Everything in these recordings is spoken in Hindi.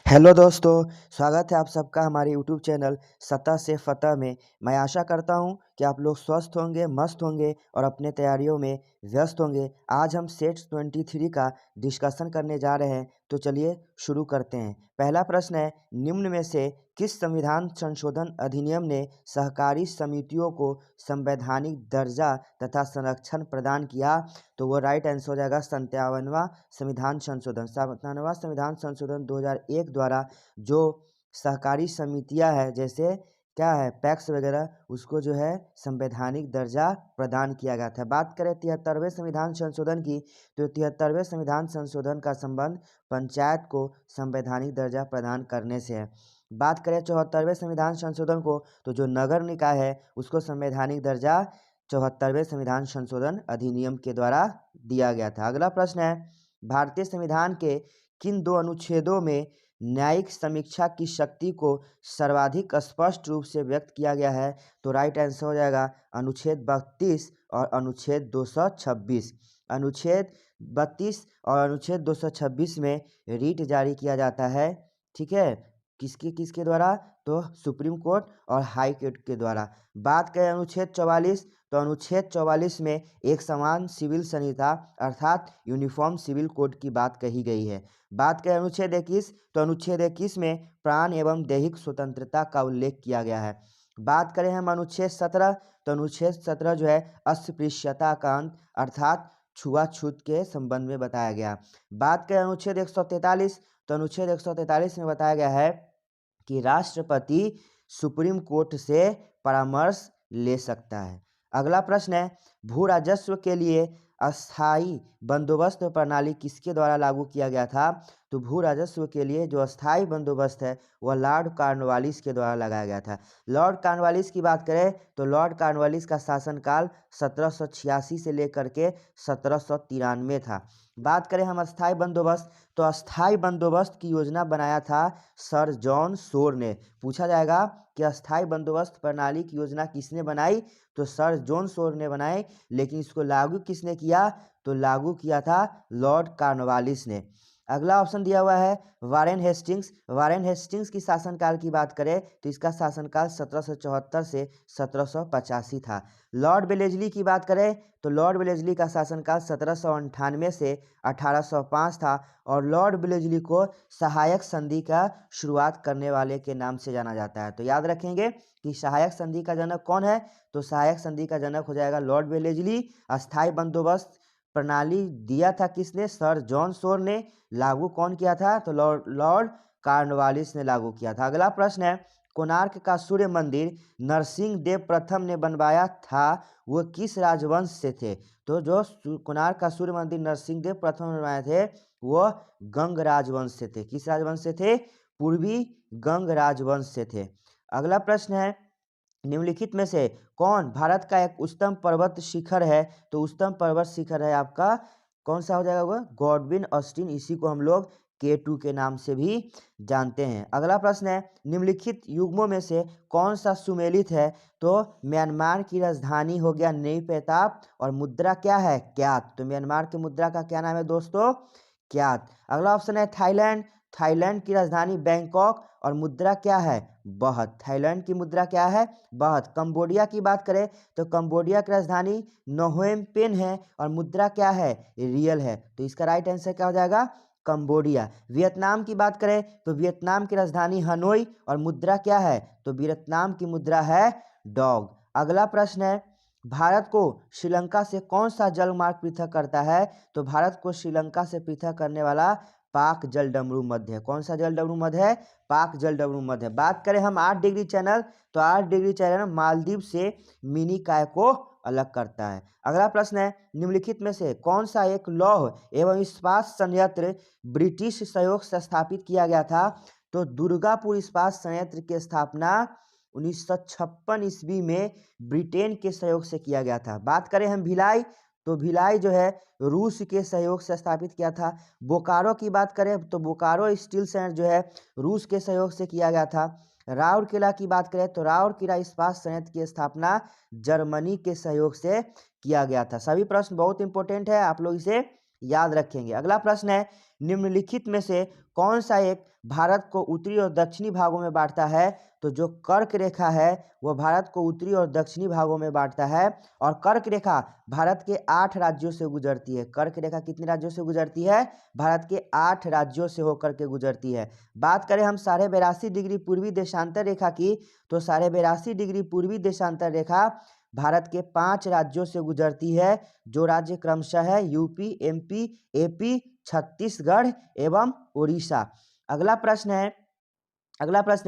हेलो दोस्तों, स्वागत है आप सबका हमारे यूट्यूब चैनल सतह से फतह में। मैं आशा करता हूं कि आप लोग स्वस्थ होंगे, मस्त होंगे और अपने तैयारियों में व्यस्त होंगे। आज हम सेट 23 का डिस्कशन करने जा रहे हैं, तो चलिए शुरू करते हैं। पहला प्रश्न है, निम्न में से किस संविधान संशोधन अधिनियम ने सहकारी समितियों को संवैधानिक दर्जा तथा संरक्षण प्रदान किया? तो वो राइट आंसर हो जाएगा 57वां संविधान संशोधन। 57वां संविधान संशोधन 2001 द्वारा जो सहकारी समितियां है, जैसे क्या है पैक्स वगैरह, उसको जो है संवैधानिक दर्जा प्रदान किया गया था। बात करें 73वें संविधान संशोधन की, तो 73वें संविधान संशोधन का संबंध पंचायत को संवैधानिक दर्जा प्रदान करने से है। बात करें 74वें संविधान संशोधन को, तो जो नगर निकाय है उसको संवैधानिक दर्जा 74वें संविधान संशोधन अधिनियम के द्वारा दिया गया था। अगला प्रश्न है, भारतीय संविधान के किन दो अनुच्छेदों में न्यायिक समीक्षा की शक्ति को सर्वाधिक स्पष्ट रूप से व्यक्त किया गया है? तो राइट आंसर हो जाएगा अनुच्छेद 32 और अनुच्छेद 226। अनुच्छेद 32 और अनुच्छेद 226 में रीट जारी किया जाता है, ठीक है, किसके किसके द्वारा? तो सुप्रीम कोर्ट और हाई कोर्ट के द्वारा। बात करें अनुच्छेद 44, तो अनुच्छेद 44 में एक समान सिविल संहिता अर्थात यूनिफॉर्म सिविल कोड की बात कही गई है। बात करें अनुच्छेद 21, तो अनुच्छेद 21 में प्राण एवं दैहिक स्वतंत्रता का उल्लेख किया गया है। बात करें हम अनुच्छेद 17, तो अनुच्छेद 17 जो है अस्पृश्यता का अंत अर्थात छुआछूत के संबंध में बताया गया। बात करें अनुच्छेद 143, तो अनुच्छेद 143 में बताया गया है कि राष्ट्रपति सुप्रीम कोर्ट से परामर्श ले सकता है। अगला प्रश्न है, भू राजस्व के लिए अस्थाई बंदोबस्त प्रणाली किसके द्वारा लागू किया गया था? तो भू राजस्व के लिए जो अस्थाई बंदोबस्त है वह लॉर्ड कॉर्नवालिस के द्वारा लगाया गया था। लॉर्ड कॉर्नवालिस की बात करें तो लॉर्ड कॉर्नवालिस का शासनकाल 1786 से लेकर के 1793 था। बात करें हम अस्थाई बंदोबस्त, तो अस्थाई बंदोबस्त की योजना बनाया था सर जॉन शोर ने। पूछा जाएगा कि अस्थाई बंदोबस्त प्रणाली की योजना किसने बनाई? तो सर जॉन शोर ने बनाई, लेकिन इसको लागू किसने किया? तो लागू किया था लॉर्ड कॉर्नवालिस ने। अगला ऑप्शन दिया हुआ है वारेन हेस्टिंग्स। वारेन हेस्टिंग्स की शासनकाल की बात करें तो इसका शासनकाल 1774 से 1785 था। लॉर्ड वेलेस्ली की बात करें तो लॉर्ड वेलेस्ली का शासनकाल 1798 से 1805 था और लॉर्ड वेलेस्ली को सहायक संधि का शुरुआत करने वाले के नाम से जाना जाता है। तो याद रखेंगे कि सहायक संधि का जनक कौन है? तो सहायक संधि का जनक हो जाएगा लॉर्ड वेलेस्ली। अस्थाई बंदोबस्त प्रणाली दिया था किसने? सर जॉन शोर ने। लागू कौन किया था? तो लॉर्ड कॉर्नवालिस ने लागू किया था। अगला प्रश्न है, कोणार्क का सूर्य मंदिर नरसिंह देव प्रथम ने बनवाया था, वो किस राजवंश से थे? तो जो कोणार्क का सूर्य मंदिर नरसिंह देव प्रथम ने बनवाए थे वो गंग राजवंश से थे। किस राजवंश से थे? पूर्वी गंग राजवंश से थे। अगला प्रश्न है, निम्नलिखित में से कौन भारत का एक उच्चतम पर्वत शिखर है? तो उच्चतम पर्वत शिखर है आपका कौन सा हो जाएगा? वह गॉडविन ऑस्टिन, इसी को हम लोग K2 के नाम से भी जानते हैं। अगला प्रश्न है, निम्नलिखित युग्मों में से कौन सा सुमेलित है? तो म्यांमार की राजधानी हो गया नई पेताब और मुद्रा क्या है? क्यात। तो म्यांमार की मुद्रा का क्या नाम है दोस्तों? क्यात। अगला ऑप्शन है थाईलैंड। थाईलैंड की राजधानी बैंकॉक और मुद्रा क्या है? बाहत। थाईलैंड की मुद्रा क्या है? बाहत। कंबोडिया की बात करें तो कंबोडिया की राजधानी नोहेम पेन है और मुद्रा क्या है? रियल है। तो इसका राइट आंसर क्या हो जाएगा? कंबोडिया। वियतनाम की बात करें तो वियतनाम की राजधानी हनोई और मुद्रा क्या है? तो वियतनाम की मुद्रा है डॉग। अगला प्रश्न है, भारत को श्रीलंका से कौन सा जलमार्ग पृथक करता है? तो भारत को श्रीलंका से पृथक करने वाला पाक जलडमरू मध्य है। कौन सा जलडमरू मध्य है? पाक जलडमरू मध्य है। बात करें हम 8 डिग्री चैनल, तो 8 डिग्री चैनल मालदीव से मिनी काय को अलग करता है। अगला प्रश्न है, निम्नलिखित में से कौन सा एक लौह एवं इस्पात संयंत्र ब्रिटिश सहयोग से स्थापित किया गया था? तो दुर्गापुर इस्पात संयंत्र की स्थापना 1956 ईस्वी में ब्रिटेन के सहयोग से किया गया था। बात करें हम भिलाई, तो भिलाई जो है रूस के सहयोग से स्थापित किया था। बोकारो की बात करें तो बोकारो स्टील संयंत्र जो है रूस के सहयोग से किया गया था। राउरकेला की बात करें तो राउरकेला इस्पात संयंत्र की स्थापना जर्मनी के सहयोग से किया गया था। सभी प्रश्न बहुत इंपॉर्टेंट है, आप लोग इसे याद रखेंगे। अगला प्रश्न है, निम्नलिखित में से कौन सा एक भारत को उत्तरी और दक्षिणी भागों में बांटता है? तो जो कर्क रेखा है वह भारत को उत्तरी और दक्षिणी भागों में बांटता है, और कर्क रेखा भारत के 8 राज्यों से गुजरती है। कर्क रेखा कितने राज्यों से गुजरती है? भारत के 8 राज्यों से होकर के गुजरती है। बात करें हम 82.5 डिग्री पूर्वी देशांतर रेखा की, तो 82.5 डिग्री पूर्वी देशांतर रेखा भारत के 5 राज्यों से गुजरती है, जो राज्य क्रमशः है यूपी, एमपी, एपी, छत्तीसगढ़ एवं उड़ीसा। अगला प्रश्न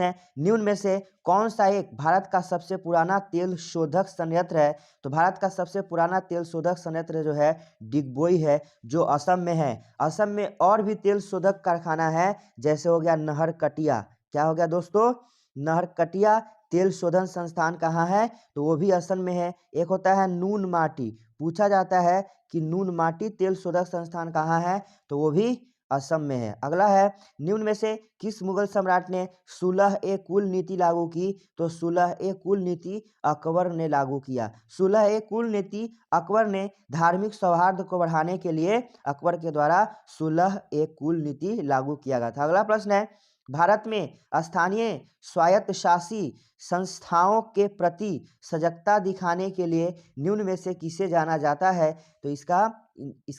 है, निम्न में से कौन सा एक भारत का सबसे पुराना तेल शोधक संयंत्र है? तो भारत का सबसे पुराना तेल शोधक संयंत्र जो है डिगबोई है, जो असम में है। असम में और भी तेल शोधक कारखाना है, जैसे हो गया नहरकटिया। क्या हो गया दोस्तों? नहरकटिया तेल शोधन संस्थान कहाँ है? तो वो भी असम में है। एक होता है नून माटी, पूछा जाता है कि नून माटी तेल शोधक संस्थान कहाँ है? तो वो भी असम में है। अगला है, निम्न में से किस मुगल सम्राट ने सुलह ए कुल नीति लागू की? तो सुलह ए कुल नीति अकबर ने लागू किया। सुलह ए कुल नीति अकबर ने धार्मिक सौहार्द को बढ़ाने के लिए अकबर के द्वारा सुलह ए कुल नीति लागू किया गया था। अगला प्रश्न है, भारत में स्थानीय स्वायत्तशासी संस्थाओं के प्रति सजगता दिखाने के लिए निम्न में से किसे जाना जाता है? तो इसका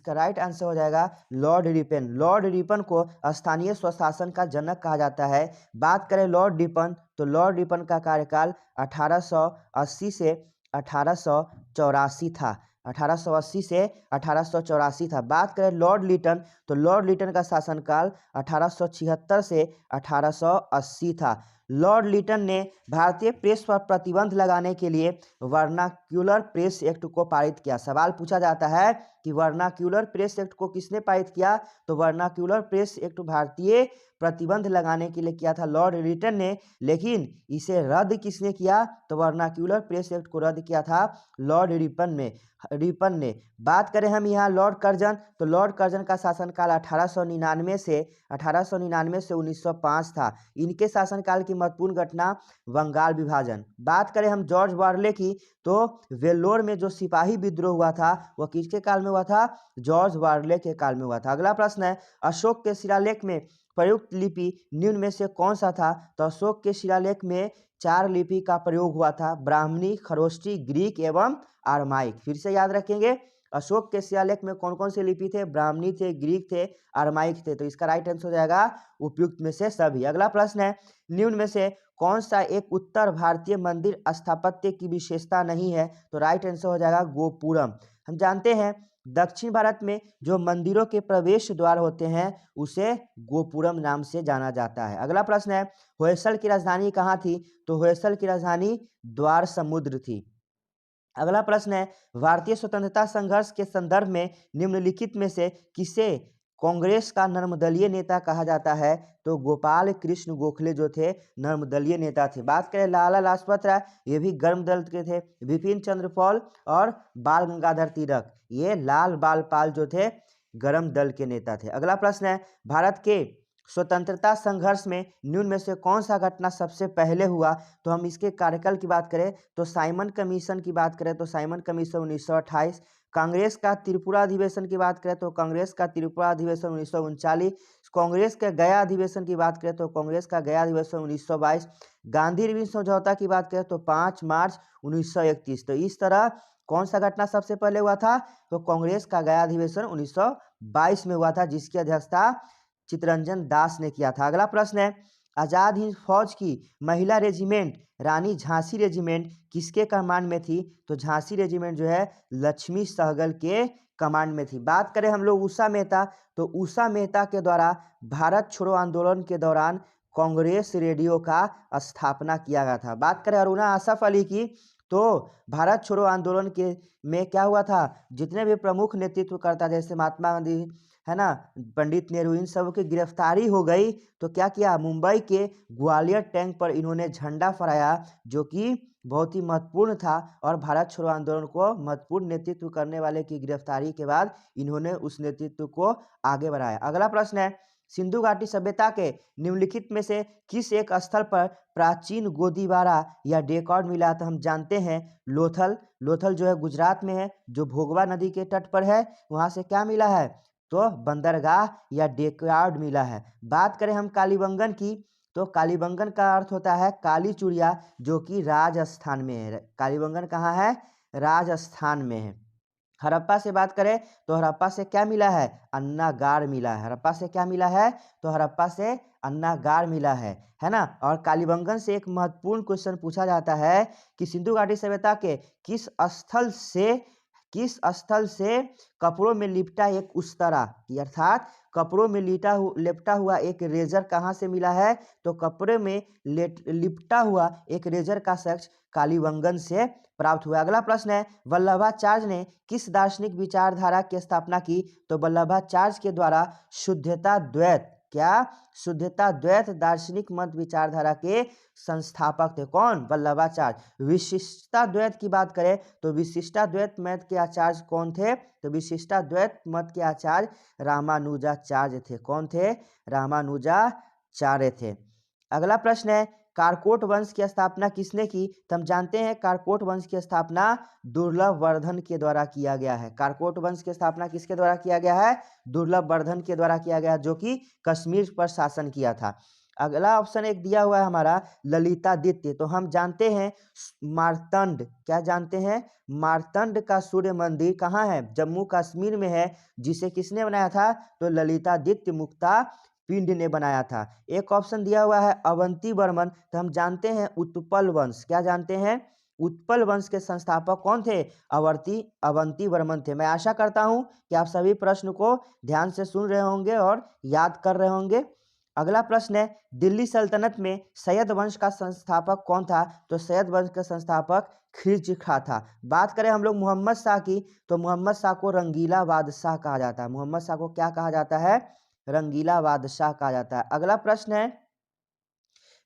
राइट आंसर हो जाएगा लॉर्ड रिपन। लॉर्ड रिपन को स्थानीय स्वशासन का जनक कहा जाता है। बात करें लॉर्ड रिपन, तो लॉर्ड रिपन का कार्यकाल 1880 से 1884 था। 1880 से 1884 था। बात करें लॉर्ड लिटन, तो लॉर्ड लिटन का शासनकाल 1876 से 1880 था। लॉर्ड लिटन ने भारतीय प्रेस पर प्रतिबंध लगाने के लिए वर्नाक्यूलर प्रेस एक्ट को पारित किया। सवाल पूछा जाता है कि वर्नाक्यूलर प्रेस एक्ट को किसने पारित किया? तो वर्नाक्यूलर प्रेस एक्ट भारतीय प्रतिबंध लगाने के लिए किया था लॉर्ड लिटन ने, लेकिन इसे रद्द किसने किया? तो वर्नाक्यूलर प्रेस एक्ट को रद्द किया था लॉर्ड रिपन ने। बात करें हम यहाँ लॉर्ड कर्जन, तो लॉर्ड कर्जन का शासनकाल 1899 से 1905 था। इनके शासनकाल की महत्वपूर्ण घटना बंगाल विभाजन। बात करें हम जॉर्ज वार्ले की, तो वेल्लोर में जो सिपाही विद्रोह हुआ था वह किसके काल में हुआ था? जॉर्ज वार्ले के काल में हुआ था। अगला प्रश्न है, अशोक के शिलालेख में प्रयुक्त लिपि निम्न में से कौन सा था? तो अशोक के शिलालेख में 4 लिपि का प्रयोग हुआ था, ब्राह्मणी, खरोष्टी, ग्रीक एवं आरमाइक। फिर से याद रखेंगे, अशोक के शिलालेख में कौन कौन से लिपि थे? ब्राह्मणी थे, ग्रीक थे, आरमाइक थे। तो इसका राइट आंसर हो जाएगा उपयुक्त में से सभी। अगला प्रश्न है, निम्न में से कौन सा एक उत्तर भारतीय मंदिर स्थापत्य की विशेषता नहीं है? तो राइट आंसर हो जाएगा गोपुरम। हम जानते हैं दक्षिण भारत में जो मंदिरों के प्रवेश द्वार होते हैं उसे गोपुरम नाम से जाना जाता है। अगला प्रश्न है, होयसल की राजधानी कहाँ थी? तो होयसल की राजधानी द्वार समुद्र थी। अगला प्रश्न है, भारतीय स्वतंत्रता संघर्ष के संदर्भ में निम्नलिखित में से किसे कांग्रेस का नर्मदलीय नेता कहा जाता है? तो गोपाल कृष्ण गोखले जो थे नर्मदलीय नेता थे। बात करें लाला लाजपत राय, ये भी गर्म दल के थे। विपिन चंद्र पॉल और बाल गंगाधर तिलक, ये लाल बाल पाल जो थे गर्म दल के नेता थे। अगला प्रश्न है, भारत के स्वतंत्रता संघर्ष में निम्न में से कौन सा घटना सबसे पहले हुआ? तो हम इसके कार्यकाल की बात करें तो साइमन कमीशन की बात करें तो साइमन कमीशन 1928। कांग्रेस का त्रिपुरा अधिवेशन की बात करें तो कांग्रेस का त्रिपुरा अधिवेशन 1939। कांग्रेस के गया अधिवेशन की बात करें तो कांग्रेस का गया अधिवेशन 1922। गांधी रिविन समझौता की बात करें तो 5 मार्च 1931। तो इस तरह कौन सा घटना सबसे पहले हुआ था? तो कांग्रेस का गया अधिवेशन 1922 में हुआ था, जिसकी अध्यक्षता चित्तरंजन दास ने किया था। अगला प्रश्न है, आजाद हिंद फौज की महिला रेजिमेंट रानी झांसी रेजिमेंट किसके कमांड में थी? तो झांसी रेजिमेंट जो है लक्ष्मी सहगल के कमांड में थी। बात करें हम लोग उषा मेहता, तो उषा मेहता के द्वारा भारत छोड़ो आंदोलन के दौरान कांग्रेस रेडियो का स्थापना किया गया था। बात करें अरुणा आसफ अली की, तो भारत छोड़ो आंदोलन के में क्या हुआ था? जितने भी प्रमुख नेतृत्व करता जैसे महात्मा गांधी है ना, पंडित नेहरू, इन सब की गिरफ्तारी हो गई। तो क्या किया? मुंबई के ग्वालियर टैंक पर इन्होंने झंडा फहराया, जो कि बहुत ही महत्वपूर्ण था, और भारत छोड़ो आंदोलन को महत्वपूर्ण नेतृत्व करने वाले की गिरफ्तारी के बाद इन्होंने उस नेतृत्व को आगे बढ़ाया। अगला प्रश्न है, सिंधु घाटी सभ्यता के निम्नलिखित में से किस एक स्थल पर प्राचीन गोदीबारा या डेकॉर्ड मिला? तो हम जानते हैं लोथल। लोथल जो है गुजरात में है, जो भोगवा नदी के तट पर है, वहां से क्या मिला है? तो बंदरगाह या डॉकयार्ड मिला है। बात करें हम कालीबंगन की, तो कालीबंगन का अर्थ होता है काली चूड़िया, जो कि राजस्थान में है। कालीबंगन कहाँ है? राजस्थान में है। हड़प्पा से बात करें तो हड़प्पा से क्या मिला है? अन्नागार मिला है। हड़प्पा से क्या मिला है? तो हड़प्पा से अन्नागार मिला है ना। और कालीबंगन से एक महत्वपूर्ण क्वेश्चन पूछा जाता है कि सिंधु घाटी सभ्यता के किस स्थल से कपड़ों में लिपटा एक उस्तरा, अर्थात कपड़ों में लिपटा हुआ एक रेजर कहाँ से मिला है? तो कपड़े में लिपटा हुआ एक रेजर का शख्स कालीबंगन से प्राप्त हुआ। अगला प्रश्न है, वल्लभाचार्य ने किस दार्शनिक विचारधारा की स्थापना की? तो वल्लभाचार्य के द्वारा शुद्धता द्वैत, क्या? शुद्धता द्वैत दार्शनिक मत विचारधारा के संस्थापक थे। कौन? वल्लभाचार्य। विशिष्टता द्वैत की बात करें तो विशिष्टा द्वैत मत के आचार्य कौन थे? तो विशिष्टा द्वैत मत के आचार्य रामानुजाचार्य थे। कौन थे? रामानुजाचार्य थे। अगला प्रश्न है, कारकोट वंश की स्थापना किसने की? तो हम जानते हैं कारकोट वंश की स्थापना दुर्लभवर्धन के द्वारा किया गया है। कारकोट वंश की स्थापना किसके द्वारा किया गया है? दुर्लभवर्धन के द्वारा किया गया, जो कि कश्मीर पर शासन किया था। अगला ऑप्शन एक दिया हुआ है हमारा ललितादित्य। तो हम जानते हैं मार्तंड, क्या जानते हैं? मार्तंड का सूर्य मंदिर कहाँ है? जम्मू कश्मीर में है, जिसे किसने बनाया था? तो ललितादित्य मुक्ता पिंड ने बनाया था। एक ऑप्शन दिया हुआ है अवंती वर्मन। तो हम जानते हैं उत्पल वंश, क्या जानते हैं? उत्पल वंश के संस्थापक कौन थे? अवंती वर्मन थे। मैं आशा करता हूं कि आप सभी प्रश्न को ध्यान से सुन रहे होंगे और याद कर रहे होंगे। अगला प्रश्न है, दिल्ली सल्तनत में सैयद वंश का संस्थापक कौन था? तो सैयद वंश का संस्थापक खिलजी खां था। बात करें हम लोग मोहम्मद शाह की, तो मोहम्मद शाह को रंगीला बादशाह कहा जाता है। मोहम्मद शाह को क्या कहा जाता है? रंगीला बादशाह कहा जाता है। अगला प्रश्न है,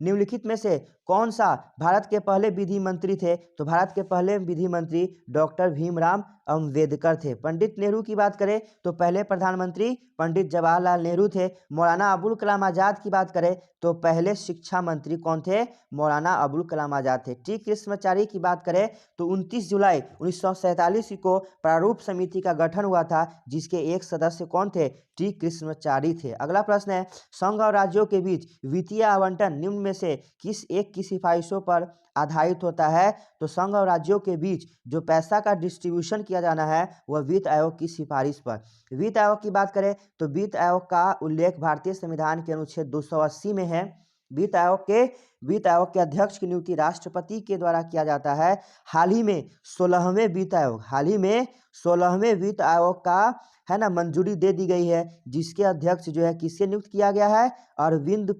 निम्नलिखित में से कौन सा भारत के पहले विधि मंत्री थे? तो भारत के पहले विधि मंत्री डॉक्टर भीमराव अम्बेडकर थे। पंडित नेहरू की बात करें तो पहले प्रधानमंत्री पंडित जवाहरलाल नेहरू थे। मौलाना अबुल कलाम आजाद की बात करें तो पहले शिक्षा मंत्री कौन थे? मौलाना अबुल कलाम आजाद थे। टी कृष्णमाचारी की बात करें तो 29 जुलाई 1947 को प्रारूप समिति का गठन हुआ था, जिसके एक सदस्य कौन थे? टी कृष्णमाचारी थे। अगला प्रश्न है, संघ और राज्यों के बीच वित्तीय आवंटन निम्न में से किस एक की सिफारिशों पर आधारित होता है? तो संघ और राज्यों के बीच जो पैसा का डिस्ट्रीब्यूशन किया जाना है वह वित्त आयोग की सिफारिश पर। वित्त आयोग की बात करें तो वित्त आयोग का उल्लेख भारतीय संविधान के अनुच्छेद 280 में है। वित्त आयोग के अध्यक्ष की नियुक्ति राष्ट्रपति के द्वारा किया जाता है। हाल ही में 16वें वित्त आयोग का मंजूरी दे दी गई है, जिसके अध्यक्ष जो है किससे नियुक्त किया गया है? अरविंद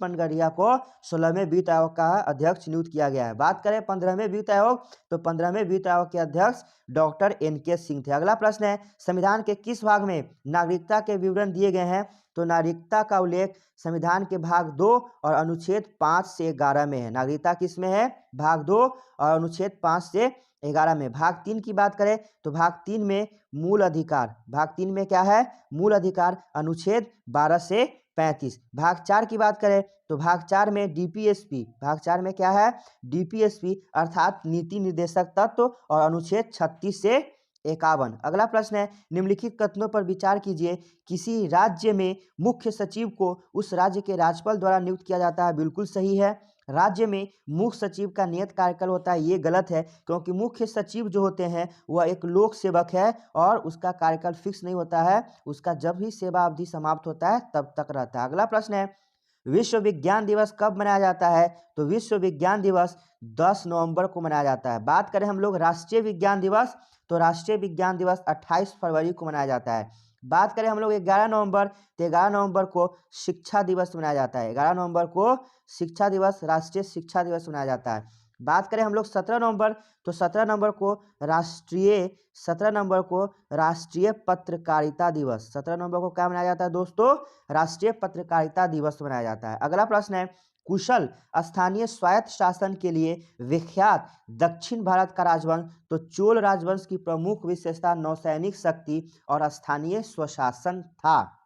पनगड़िया को 16वें वित्त आयोग का अध्यक्ष नियुक्त किया गया है। बात करें 15वें वित्त आयोग, तो 15वें वित्त आयोग के अध्यक्ष डॉक्टर NK सिंह थे। अगला प्रश्न है, संविधान के किस भाग में नागरिकता के विवरण दिए गए हैं? तो नागरिकता का उल्लेख संविधान के भाग 2 और अनुच्छेद 5 से 11 में है। नागरिकता किस में है? भाग 2 और अनुच्छेद 5 से 11 में। भाग 3 की बात करें तो भाग 3 में मूल अधिकार, भाग 3 में क्या है? मूल अधिकार, अनुच्छेद 12 से 35। भाग 4 की बात करें तो भाग 4 में DPSP, भाग 4 में क्या है? DPSP अर्थात नीति निर्देशक तत्व और अनुच्छेद 36 से 51। अगला प्रश्न है, निम्नलिखित कथनों पर विचार कीजिए। किसी राज्य में मुख्य सचिव को उस राज्य के राज्यपाल द्वारा नियुक्त किया जाता है। बिल्कुल सही है। राज्य में मुख्य सचिव का नियत कार्यकाल होता है, ये गलत है, क्योंकि मुख्य सचिव जो होते हैं वह एक लोक सेवक है और उसका कार्यकाल फिक्स नहीं होता है। उसका जब भी सेवा अवधि समाप्त होता है तब तक रहता है। अगला प्रश्न है, विश्व विज्ञान दिवस कब मनाया जाता है? तो विश्व विज्ञान दिवस 10 नवंबर को मनाया जाता है। बात करें हम लोग राष्ट्रीय विज्ञान दिवस, तो राष्ट्रीय विज्ञान दिवस 28 फरवरी को मनाया जाता है। बात करें हम लोग 11 नवंबर, तो 11 नवंबर को शिक्षा दिवस मनाया जाता है। 11 नवंबर को शिक्षा दिवस, राष्ट्रीय शिक्षा दिवस मनाया जाता है। बात करें हम लोग 17 नवंबर, तो 17 नवंबर को राष्ट्रीय पत्रकारिता दिवस, 17 नवंबर को क्या मनाया जाता है दोस्तों? राष्ट्रीय पत्रकारिता दिवस मनाया जाता है। अगला प्रश्न है, कुशल स्थानीय स्वायत्त शासन के लिए विख्यात दक्षिण भारत का राजवंश, तो चोल राजवंश की प्रमुख विशेषता नौसैनिक शक्ति और स्थानीय स्वशासन था।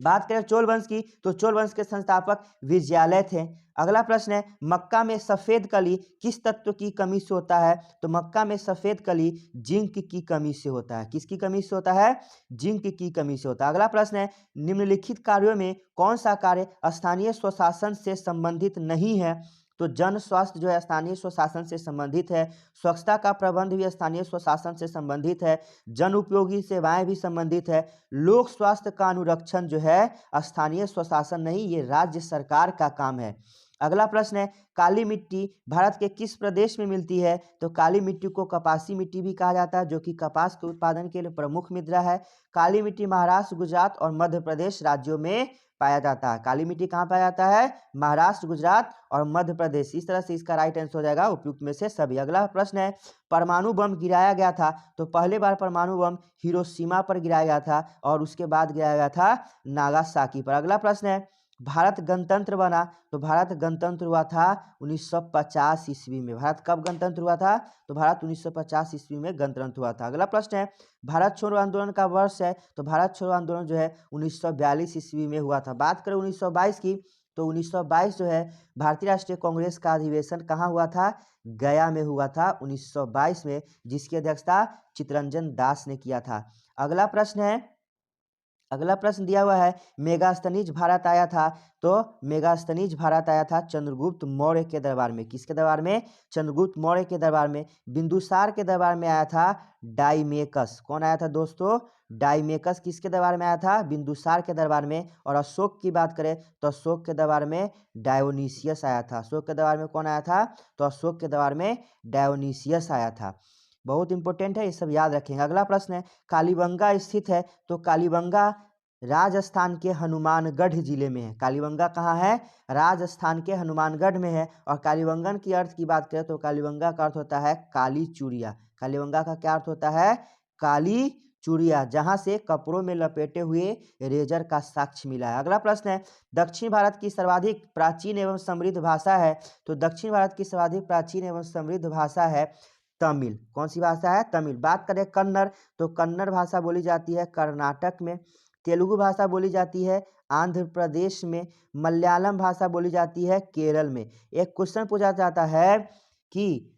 बात करें चोल वंश की तो चोल वंश के संस्थापक विजयालय थे। अगला प्रश्न है मक्का में सफेद कली किस तत्व की कमी से होता है? तो मक्का में सफेद कली जिंक की कमी से होता है। किसकी कमी से होता है? जिंक की कमी से होता है। अगला प्रश्न है निम्नलिखित कार्यों में कौन सा कार्य स्थानीय स्वशासन से संबंधित नहीं है? तो जन स्वास्थ्य जो है स्थानीय स्वशासन से संबंधित है। स्वच्छता का प्रबंध भी स्थानीय स्वशासन से संबंधित है। जन उपयोगी सेवाएं भी संबंधित है। लोक स्वास्थ्य का अनुरक्षण जो है स्थानीय स्वशासन नहीं, ये राज्य सरकार का काम है। अगला प्रश्न है काली मिट्टी भारत के किस प्रदेश में मिलती है? तो काली मिट्टी को कपासी मिट्टी भी कहा जाता है, जो कि कपास के उत्पादन के लिए प्रमुख मृदा है। काली मिट्टी महाराष्ट्र, गुजरात और मध्य प्रदेश राज्यों में पाया जाता है। काली मिट्टी कहाँ पाया जाता है? महाराष्ट्र, गुजरात और मध्य प्रदेश। इस तरह से इसका राइट आंसर हो जाएगा उपयुक्त में से सभी। अगला प्रश्न है परमाणु बम गिराया गया था, तो पहले बार परमाणु बम हिरोशिमा पर गिराया गया था और उसके बाद गिराया गया था नागासाकी पर। अगला प्रश्न है भारत गणतंत्र बना, तो भारत गणतंत्र हुआ था 1950 ईस्वी में। भारत कब गणतंत्र हुआ था? तो भारत 1950 ईस्वी में गणतंत्र हुआ था। अगला प्रश्न है भारत छोड़ो आंदोलन का वर्ष है, तो भारत छोड़ो आंदोलन जो है 1942 ईस्वी में हुआ था। बात करें 1922 की, तो 1922 जो है भारतीय राष्ट्रीय कांग्रेस का अधिवेशन कहाँ हुआ था? गया में हुआ था 1922 में, जिसकी अध्यक्षता चित्तरंजन दास ने किया था। अगला प्रश्न दिया हुआ है मेगास्थनीज भारत आया था, तो मेगास्थनीज भारत आया था चंद्रगुप्त मौर्य के दरबार में। किसके दरबार में? चंद्रगुप्त मौर्य के दरबार में। बिंदुसार के दरबार में आया था डाइमेकस। कौन आया था दोस्तों? डाइमेकस किसके दरबार में आया था? बिंदुसार के दरबार में। और अशोक की बात करें तो अशोक के दरबार में डायोनीसियस आया था। अशोक के दरबार में कौन आया था? तो अशोक के दरबार में डायोनीसियस आया था। बहुत इंपॉर्टेंट है, ये सब याद रखेंगे। अगला प्रश्न है कालीबंगा स्थित है, तो कालीबंगा राजस्थान के हनुमानगढ़ जिले में है। कालीबंगा कहाँ है? राजस्थान के हनुमानगढ़ में है। और कालीबंगन की अर्थ की बात करें तो कालीबंगा का अर्थ होता है काली चूड़िया। कालीबंगा का क्या अर्थ होता है? काली चूड़िया, जहां से कपड़ों में लपेटे हुए रेजर का साक्ष्य मिला है। अगला प्रश्न है दक्षिण भारत की सर्वाधिक प्राचीन एवं समृद्ध भाषा है, तो दक्षिण भारत की सर्वाधिक प्राचीन एवं समृद्ध भाषा है तमिल। कौन सी भाषा है? तमिल। बात करें कन्नड़, तो कन्नड़ भाषा बोली जाती है कर्नाटक में। तेलुगु भाषा बोली जाती है आंध्र प्रदेश में। मलयालम भाषा बोली जाती है केरल में। एक क्वेश्चन पूछा जाता है कि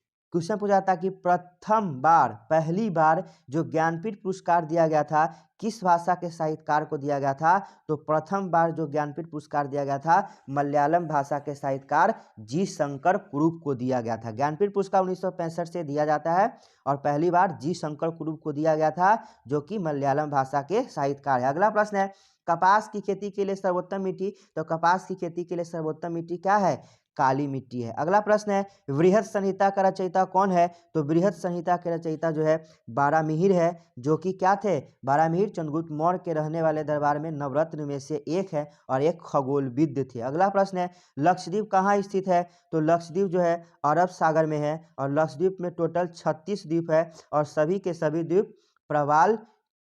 पहली बार जो ज्ञानपीठ पुरस्कार दिया गया था किस भाषा के साहित्यकार को दिया गया था? तो प्रथम बार जो ज्ञानपीठ पुरस्कार दिया गया था मलयालम भाषा के साहित्यकार जी शंकर कुरुप को दिया गया था। ज्ञानपीठ पुरस्कार 1965 से दिया जाता है और पहली बार जी शंकर कुरुप को दिया गया था, जो कि मलयालम भाषा के साहित्यकार है। अगला प्रश्न है कपास की खेती के लिए सर्वोत्तम मिट्टी, तो कपास की खेती के लिए सर्वोत्तम मिट्टी क्या है? काली मिट्टी है। अगला प्रश्न है बृहद संहिता का रचयिता कौन है? तो बृहद संहिता के रचयिता जो है बारामिहिर है, जो कि क्या थे? बारामिहिर चंद्रगुप्त मौर्य के रहने वाले दरबार में नवरत्न में से एक है और एक खगोलविद थे। अगला प्रश्न है लक्षद्वीप कहाँ स्थित है? तो लक्षद्वीप जो है अरब सागर में है और लक्षद्वीप में टोटल 36 द्वीप है और सभी के सभी द्वीप प्रवाल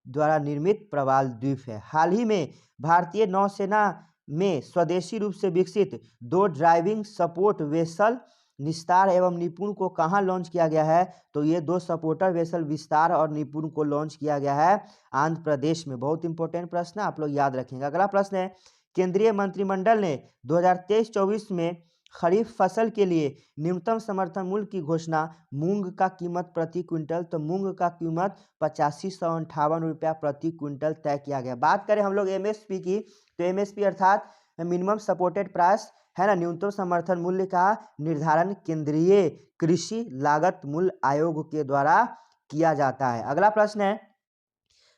द्वारा निर्मित प्रवाल द्वीप है। हाल ही में भारतीय नौसेना में स्वदेशी रूप से विकसित 2 ड्राइविंग सपोर्ट वेसल निस्तार एवं निपुण को कहाँ लॉन्च किया गया है? तो ये 2 सपोर्टर वेसल विस्तार और निपुण को लॉन्च किया गया है आंध्र प्रदेश में। बहुत इंपॉर्टेंट प्रश्न आप लोग याद रखेंगे। अगला प्रश्न है केंद्रीय मंत्रिमंडल ने 2023-24 में खरीफ फसल के लिए न्यूनतम समर्थन मूल्य की घोषणा मूंग का कीमत प्रति क्विंटल, तो मूंग का कीमत 8558 रुपया प्रति क्विंटल तय किया गया। बात करें हम लोग एमएसपी की, तो एमएसपी अर्थात मिनिमम सपोर्टेड प्राइस है ना, न्यूनतम समर्थन मूल्य का निर्धारण केंद्रीय कृषि लागत मूल्य आयोग के द्वारा किया जाता है। अगला प्रश्न है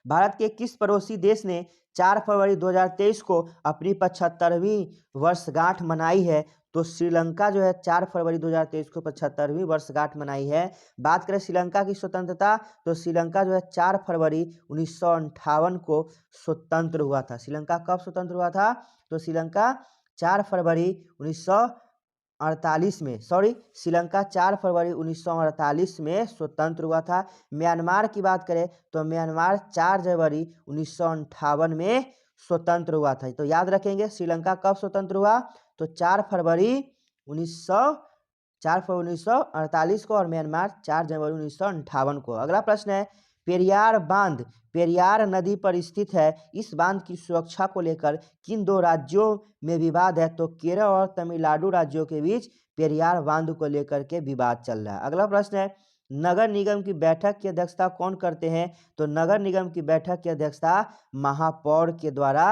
भारत के किस पड़ोसी देश ने 4 फरवरी 2023 को अपनी 75वीं वर्षगांठ मनाई है? तो श्रीलंका जो है 4 फरवरी 2023 को 75वीं वर्षगांठ मनाई है। बात करें श्रीलंका की स्वतंत्रता, तो श्रीलंका जो है 4 फरवरी 1958 को स्वतंत्र हुआ था। श्रीलंका कब स्वतंत्र हुआ था? तो श्रीलंका 4 फरवरी 1948 में, श्रीलंका 4 फरवरी 1948 में स्वतंत्र हुआ था। म्यांमार की बात करें तो म्यांमार 4 जनवरी 1958 में स्वतंत्र हुआ था। तो याद रखेंगे श्रीलंका कब स्वतंत्र हुआ? तो 4 फरवरी 1948 को और म्यांमार 4 जनवरी 1958 को। अगला प्रश्न है पेरियार बांध पेरियार नदी पर स्थित है। इस बांध की सुरक्षा को लेकर किन दो राज्यों में विवाद है? तो केरल और तमिलनाडु राज्यों के बीच पेरियार बांध को लेकर के विवाद चल रहा है। अगला प्रश्न है, नगर निगम की बैठक की अध्यक्षता कौन करते हैं? तो नगर निगम की बैठक की अध्यक्षता महापौर के द्वारा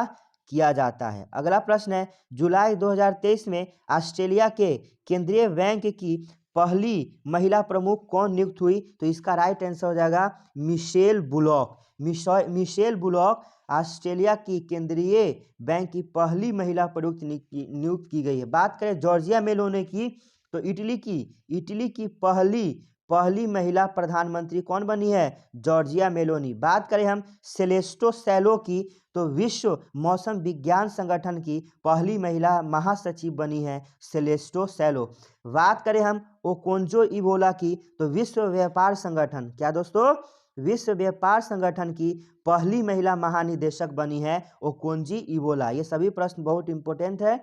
किया जाता है। अगला प्रश्न है, जुलाई 2023 में ऑस्ट्रेलिया के केंद्रीय बैंक की पहली महिला प्रमुख कौन नियुक्त हुई? तो इसका राइट आंसर हो जाएगा Michelle Bullock. Michelle Bullock Australia की केंद्रीय बैंक की पहली महिला प्रमुख नियुक्त की गई है। बात करें जॉर्जिया मेलोनी की, तो इटली की पहली महिला प्रधानमंत्री कौन बनी है? Giorgia Meloni. बात करें हम सेलेस्टो सैलो की, तो विश्व मौसम विज्ञान संगठन की पहली महिला महासचिव बनी है सेलेस्टो सैलो। बात करें हम ओकोंजो इबोला की, तो विश्व व्यापार संगठन, क्या दोस्तों? विश्व व्यापार संगठन की पहली महिला महानिदेशक बनी है ओकोंजी इबोला। ये सभी प्रश्न बहुत इंपॉर्टेंट है,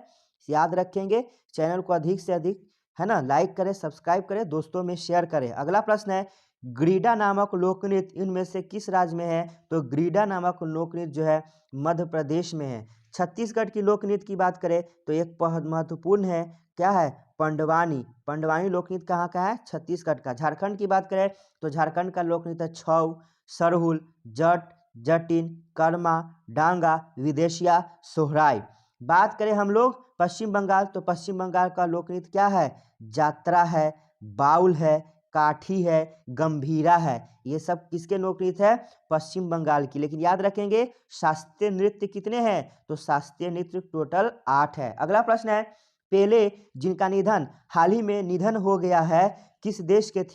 याद रखेंगे। चैनल को अधिक से अधिक है ना लाइक करें, सब्सक्राइब करें, दोस्तों में शेयर करें। अगला प्रश्न है, ग्रीडा नामक लोकनृत्य इनमें से किस राज्य में है? तो ग्रीडा नामक लोकनृत्य जो है मध्य प्रदेश में है। छत्तीसगढ़ की लोकनृत्य की बात करें तो एक बहुत महत्वपूर्ण है, क्या है? पंडवानी लोकनृत्य कहाँ का है? छत्तीसगढ़ का। झारखंड की बात करें तो झारखंड का लोकनृत्य है छऊ, सरहुल, जट, जटिन, कर्मा, डांगा, विदेशिया, सोहराय। बात करें हम लोग पश्चिम बंगाल, तो पश्चिम बंगाल का लोकनृत्य क्या है? जात्रा है, बाउल है, काठी है, गंभीरा है। ये सब किसके लोकनृत्य है? पश्चिम बंगाल की। लेकिन याद रखेंगे शास्त्रीय नृत्य कितने हैं? तो शास्त्रीय नृत्य टोटल 8 है। अगला प्रश्न है, पेले जिनका निधन हाल ही में निधन हो गया है, किस देश के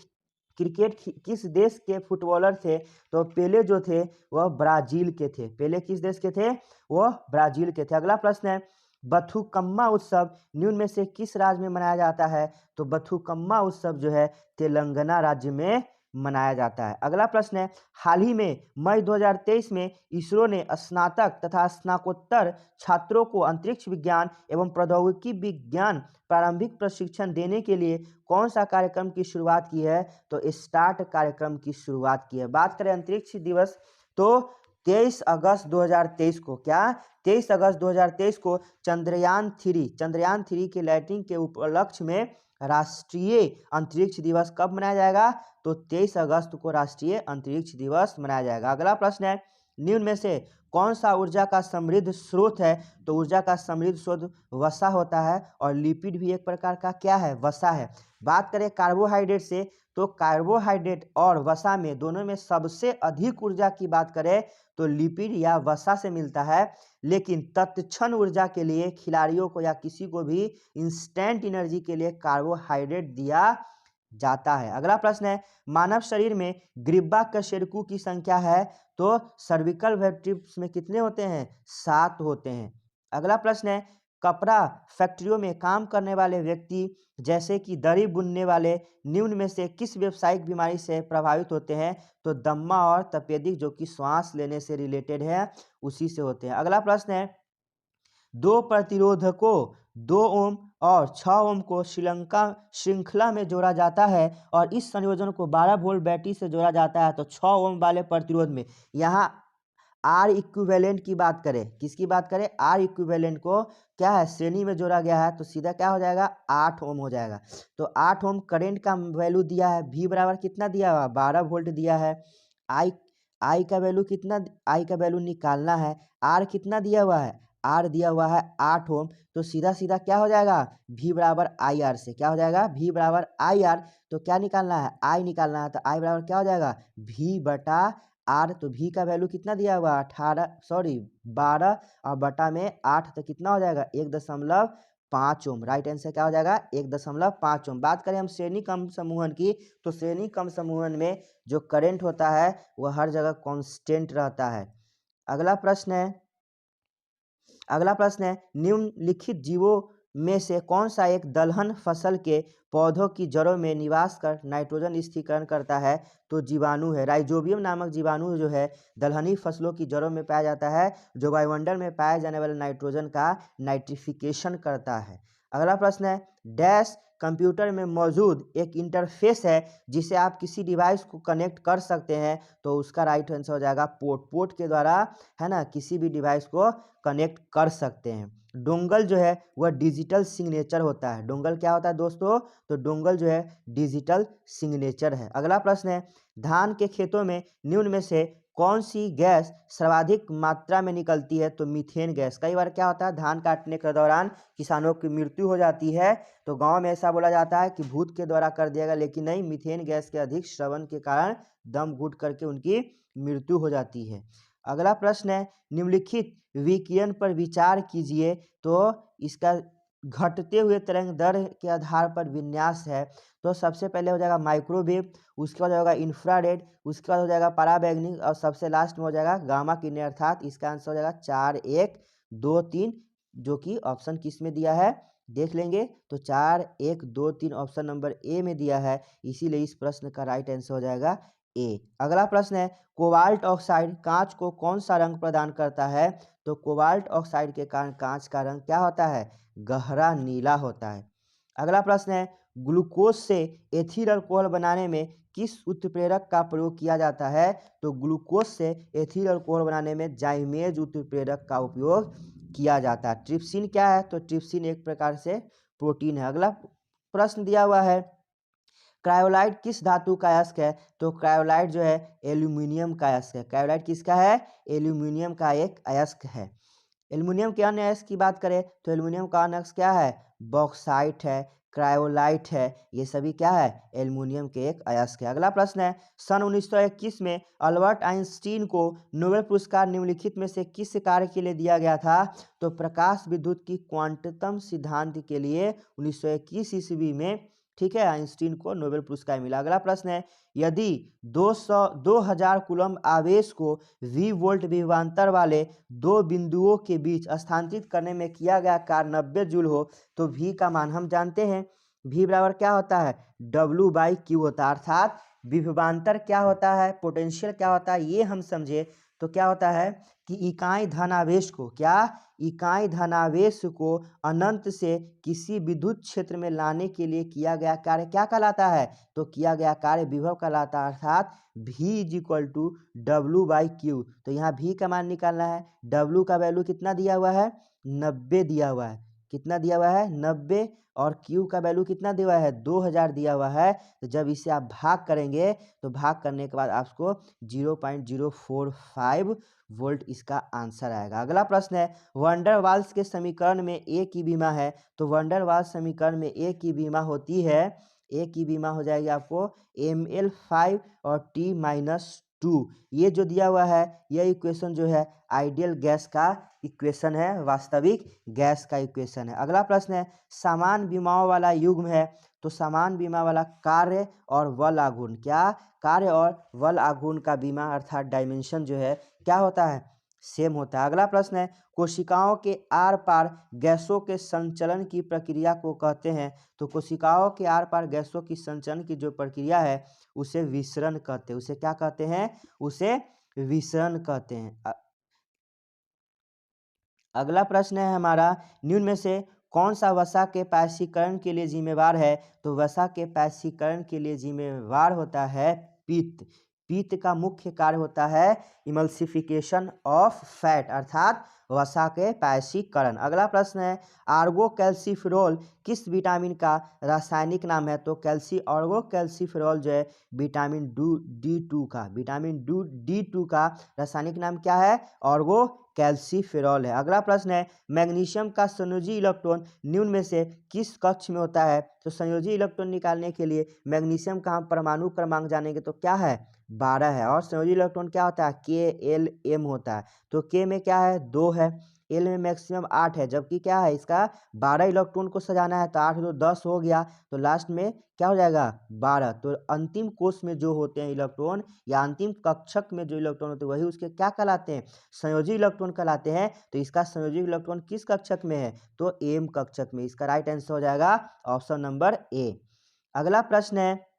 किस देश के फुटबॉलर थे? तो पेले जो थे वह ब्राजील के थे। पेले किस देश के थे? वह ब्राजील के थे। अगला प्रश्न है, बथुकम्मा उत्सव निम्न में से किस राज्य में मनाया जाता है? तो बथुकम्मा उत्सव जो है तेलंगाना राज्य में मनाया जाता है। अगला प्रश्न है, हाल ही में मई 2023 में इसरो ने स्नातक तथा स्नातकोत्तर छात्रों को अंतरिक्ष विज्ञान एवं प्रौद्योगिकी विज्ञान प्रारंभिक प्रशिक्षण देने के लिए कौन सा कार्यक्रम की शुरुआत की है? तो स्टार्ट कार्यक्रम की शुरुआत की है। बात करें अंतरिक्ष दिवस, तो 23 अगस्त 2023 को, क्या 23 अगस्त 2023 को चंद्रयान 3 के लैंडिंग के उपलक्ष्य में राष्ट्रीय अंतरिक्ष दिवस कब मनाया जाएगा? तो 23 अगस्त को राष्ट्रीय अंतरिक्ष दिवस मनाया जाएगा। अगला प्रश्न है, निम्न में से कौन सा ऊर्जा का समृद्ध स्रोत है? तो ऊर्जा का समृद्ध स्रोत वसा होता है, और लिपिड भी एक प्रकार का क्या है? वसा है। बात करें कार्बोहाइड्रेट से, तो कार्बोहाइड्रेट और वसा में दोनों में सबसे अधिक ऊर्जा की बात करें तो लिपिड या वसा से मिलता है। लेकिन तत्क्षण ऊर्जा के लिए खिलाड़ियों को या किसी को भी इंस्टेंट एनर्जी के लिए कार्बोहाइड्रेट दिया जाता है। अगला प्रश्न है, मानव शरीर में ग्रीवा कशेरुकी की संख्या है? तो सर्विकल वर्टेब्रस में कितने होते हैं? 7 होते हैं। अगला प्रश्न है, कपड़ा फैक्ट्रियों में काम करने वाले व्यक्ति जैसे कि दरी बुनने वाले निम्न में से किस व्यावसायिक बीमारी से प्रभावित होते हैं? तो दम्मा और तपेदिक, जो कि श्वास लेने से रिलेटेड है, उसी से होते हैं। अगला प्रश्न है, दो प्रतिरोधकों 2 ओम और 6 ओम को श्रृंखला में जोड़ा जाता है और इस संयोजन को 12 वोल्ट बैटरी से जोड़ा जाता है। तो 6 ओम वाले प्रतिरोध में यहाँ आर इक्विवेलेंट की बात करें, किसकी बात करें? आर इक्विवेलेंट को क्या है? श्रेणी में जोड़ा गया है, तो सीधा क्या हो जाएगा? 8 ओम हो जाएगा। तो 8 ओम करंट का वैल्यू दिया है, V बराबर कितना दिया हुआ? 12 वोल्ट दिया है। आई का वैल्यू कितना? आई का वैल्यू निकालना है। आर कितना दिया हुआ है? आर दिया हुआ है 8 ओम। तो सीधा सीधा क्या हो जाएगा? V बराबर आई आर से क्या हो जाएगा? V बराबर आई आर। तो क्या निकालना है? आई निकालना है। तो आई बराबर क्या हो जाएगा? V बटा आर। तो V का वैल्यू कितना दिया हुआ? 12 और बटा में 8, तो कितना हो जाएगा? 1.5 ओम। राइट आंसर क्या हो जाएगा? 1.5 ओम। बात करें हम श्रेणी कम समूहन की, तो श्रेणी कम समूहन में जो करंट होता है वह हर जगह कांस्टेंट रहता है। अगला प्रश्न है, निम्नलिखित जीवों में से कौन सा एक दलहन फसल के पौधों की जड़ों में निवास कर नाइट्रोजन स्थिरीकरण करता है? तो जीवाणु है। राइजोबियम नामक जीवाणु जो है दलहनी फसलों की जड़ों में पाया जाता है, जो वायुमंडल में पाए जाने वाले नाइट्रोजन का नाइट्रिफिकेशन करता है। अगला प्रश्न है, डैश कंप्यूटर में मौजूद एक इंटरफेस है जिसे आप किसी डिवाइस को कनेक्ट कर सकते हैं, तो उसका राइट आंसर हो जाएगा पोर्ट। पोर्ट के द्वारा, है ना, किसी भी डिवाइस को कनेक्ट कर सकते हैं। डोंगल जो है वह डिजिटल सिग्नेचर होता है। डोंगल क्या होता है दोस्तों? तो डोंगल जो है डिजिटल सिग्नेचर है। अगला प्रश्न है, धान के खेतों में निम्न में से कौन सी गैस सर्वाधिक मात्रा में निकलती है? तो मीथेन गैस। कई बार क्या होता है, धान काटने के दौरान किसानों की मृत्यु हो जाती है, तो गांव में ऐसा बोला जाता है कि भूत के द्वारा कर दिया गया, लेकिन नहीं, मीथेन गैस के अधिक श्रवण के कारण दम घुट करके उनकी मृत्यु हो जाती है। अगला प्रश्न है, निम्नलिखित विकिरण पर विचार कीजिए। तो इसका घटते हुए तरंग दर के आधार पर विन्यास है। तो सबसे पहले हो जाएगा माइक्रोवेव, उसके बाद होगा इंफ्रारेड, उसके बाद हो जाएगा पराबैंगनी, और सबसे लास्ट में हो जाएगा गामा किरणें। अर्थात इसका आंसर हो जाएगा 4, 1, 2, 3, जो कि ऑप्शन किस में दिया है देख लेंगे। तो 4, 1, 2, 3 ऑप्शन नंबर ए में दिया है, इसीलिए इस प्रश्न का राइट आंसर हो जाएगा ए। अगला प्रश्न है, कोबाल्ट ऑक्साइड कांच को कौन सा रंग प्रदान करता है? तो कोबाल्ट ऑक्साइड के कारण कांच का रंग क्या होता है? गहरा नीला होता है। अगला प्रश्न है, ग्लूकोज से एथिल अल्कोहल बनाने में किस उत्प्रेरक का प्रयोग किया जाता है? तो ग्लूकोज से एथिल अल्कोहल बनाने में जाइमेज उत्प्रेरक का उपयोग किया जाता है। ट्रिप्सिन क्या है? तो ट्रिप्सिन एक प्रकार से प्रोटीन है। अगला प्रश्न दिया हुआ है, क्रायोलाइट किस धातु का अयस्क है? तो क्रायोलाइट जो है एल्यूमिनियम का अयस्क है। क्रायोलाइट किसका है? एल्यूमिनियम का एक अयस्क है। एल्युमिनियम के अन्य अयस्क की बात करें तो एल्युमिनियम का अन्य अयस्क क्या है? बॉक्साइट है, क्रायोलाइट है, ये सभी क्या है? एल्युमिनियम के एक अयस्क है। अगला प्रश्न है, सन 1921 में अल्बर्ट आइंस्टीन को नोबेल पुरस्कार निम्नलिखित में से किस कार्य के लिए दिया गया था? तो प्रकाश विद्युत की क्वांटम सिद्धांत के लिए 1921 ईस्वी में, ठीक है, आइंस्टीन को नोबेल पुरस्कार मिला। अगला प्रश्न है, यदि 2000 कूलम्ब आवेश को V वोल्ट विभवांतर वाले दो बिंदुओं के बीच स्थानांतरित करने में किया गया कार्य 90 जूल हो, तो V का मान हम जानते हैं, V बराबर क्या होता है? W/Q होता है। अर्थात विभवांतर क्या होता है, पोटेंशियल क्या होता है, ये हम समझे तो क्या होता है कि इकाई धनावेश को, क्या, इकाई धनावेश को अनंत से किसी विद्युत क्षेत्र में लाने के लिए किया गया कार्य क्या कहलाता है? तो किया गया कार्य विभव कहलाता है। अर्थात V = W/Q। तो यहाँ V का मान निकालना है। W का वैल्यू कितना दिया हुआ है? 90 दिया हुआ है। कितना दिया हुआ है? 90। और Q का वैल्यू कितना दिया हुआ है? 2000 दिया हुआ है। तो जब इसे आप भाग करेंगे तो भाग करने के बाद आपको 0.045 वोल्ट इसका आंसर आएगा। अगला प्रश्न है, वंडर वाल्स के समीकरण में ए की बीमा है। तो वंडर वाल्स समीकरण में ए की बीमा होती है, ए की बीमा हो जाएगी आपको Ml5 और T-2। ये जो दिया हुआ है, यह इक्वेशन जो है आइडियल गैस का इक्वेशन है, वास्तविक गैस का इक्वेशन है। अगला प्रश्न है, समान बीमाओं वाला युग्म है। तो समान बीमा वाला कार्य और बल आघूर्ण, क्या, कार्य और बल आघूर्ण का बीमा अर्थात डायमेंशन जो है क्या होता है? सेम होता है। अगला प्रश्न है, कोशिकाओं के आर पार गैसों के संचलन की प्रक्रिया को कहते हैं। तो कोशिकाओं के आर पार गैसों की संचलन की जो प्रक्रिया है उसे विसरण कहते हैं। उसे क्या कहते हैं? उसे विसरण कहते हैं। अगला प्रश्न है हमारा, निम्न में से कौन सा वसा के पैसिकरण के लिए जिम्मेवार है? तो वसा के पैसिकरण के लिए जिम्मेवार होता है पित्त। पित्त का मुख्य कार्य होता है इमल्सिफिकेशन ऑफ फैट, अर्थात वसा के पैसिकरण। अगला प्रश्न है, आर्गो कैल्सिफेरॉल किस विटामिन का रासायनिक नाम है? तो आर्गो कैल्सिफेरॉल जो है विटामिन D2 का, विटामिन D2 का रासायनिक नाम क्या है? आर्गो कैल्सिफेरॉल है। अगला प्रश्न है, मैग्नीशियम का संयोजी इलेक्ट्रॉन निम्न में से किस कक्ष में होता है? तो संयोजी इलेक्ट्रॉन निकालने के लिए मैग्नीशियम का हम परमाणु क्रमांक जानेंगे तो क्या है? 12 है। और संयोजी इलेक्ट्रॉन क्या होता है? KLm होता है। तो K में क्या है? 2 है, L में मैक्सिमम 8 है, जबकि क्या है इसका 12 इलेक्ट्रॉन को सजाना है, तो 8 2 10 हो गया, तो लास्ट में क्या हो जाएगा? 12। तो अंतिम कोष में जो होते हैं इलेक्ट्रॉन या अंतिम कक्षक में जो इलेक्ट्रॉन होते हैं वही उसके क्या कहलाते हैं? संयोजी इलेक्ट्रॉन कहलाते हैं। तो इसका संयोजी इलेक्ट्रॉन किस कक्षक में है? तो एम कक्षक में। इसका राइट आंसर हो जाएगा ऑप्शन नंबर ए। अगला प्रश्न है,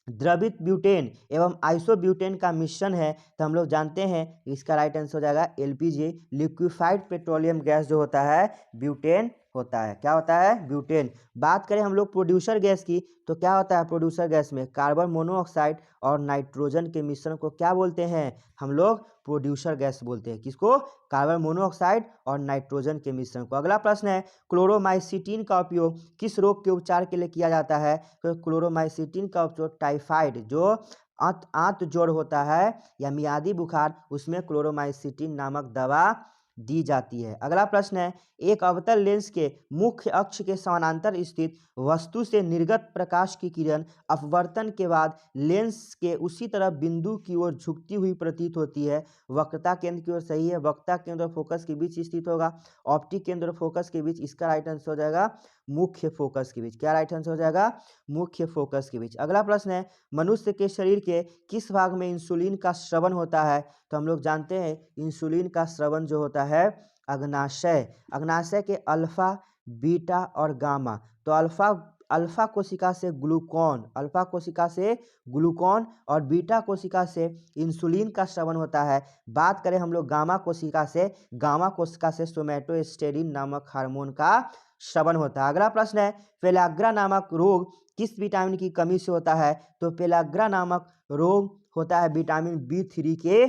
द्रवित ब्यूटेन एवं आइसोब्यूटेन का मिश्रण है। तो हम लोग जानते हैं इसका राइट आंसर हो जाएगा LPG, लिक्विफाइड पेट्रोलियम गैस जो होता है ब्यूटेन होता है। क्या होता है? ब्यूटेन। बात करें हम लोग प्रोड्यूसर गैस की, तो क्या होता है प्रोड्यूसर गैस में? कार्बन मोनोऑक्साइड और नाइट्रोजन के मिश्रण को क्या बोलते हैं? हम लोग प्रोड्यूसर गैस बोलते हैं। किसको? कार्बन मोनोऑक्साइड और नाइट्रोजन के मिश्रण को। अगला प्रश्न है, क्लोरोमाइसिटिन का उपयोग किस रोग के उपचार के लिए किया जाता है? तो क्लोरोमाइसिटिन का उपयोग टाइफाइड, जो आंत जोड़ होता है या मियादी बुखार, उसमें क्लोरोमाइसिटिन नामक दवा दी जाती है। अगला प्रश्न है, एक अवतल लेंस के मुख्य अक्ष के समानांतर स्थित वस्तु से निर्गत प्रकाश की किरण अपवर्तन के बाद लेंस के उसी तरफ बिंदु की ओर झुकती हुई प्रतीत होती है। वक्रता केंद्र की ओर सही है। वक्रता केंद्र और फोकस के बीच स्थित होगा। ऑप्टिक केंद्र और फोकस के बीच, इसका राइट आंसर हो जाएगा मुख्य फोकस के बीच। क्या राइट आंसर हो जाएगा? मुख्य फोकस के बीच। अगला प्रश्न है, मनुष्य के शरीर के किस भाग में इंसुलिन का स्रवण होता है? तो हम लोग जानते हैं इंसुलिन का स्रवण जो होता है अग्नाशय, अग्नाशय के अल्फा, बीटा और गामा। तो अल्फा कोशिका से ग्लूकॉन, अल्फा कोशिका से ग्लूकॉन और बीटा कोशिका से इंसुलिन का स्रवण होता है। बात करें हम लोग गामा कोशिका से, गामा कोशिका से सोमैटोस्टेरिन नामक हार्मोन का श्रवण होता है। अगला प्रश्न है, पेलाग्रा नामक रोग किस विटामिन की कमी से होता है? तो पेलाग्रा नामक रोग होता है विटामिन बी3 के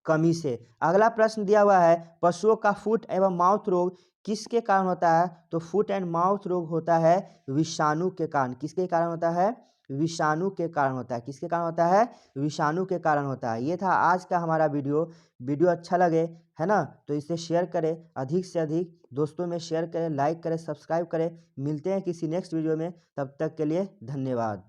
कमी से। अगला प्रश्न दिया हुआ है, पशुओं का फुट एवं माउथ रोग किसके कारण होता है? तो फुट एंड माउथ रोग होता है विषाणु के कारण। किसके कारण होता है? विषाणु के कारण होता है। किसके कारण होता है? विषाणु के कारण होता है। ये था आज का हमारा वीडियो अच्छा लगे, है ना, तो इसे शेयर करें, अधिक से अधिक दोस्तों में शेयर करें, लाइक करें, सब्सक्राइब करें। मिलते हैं किसी नेक्स्ट वीडियो में, तब तक के लिए धन्यवाद।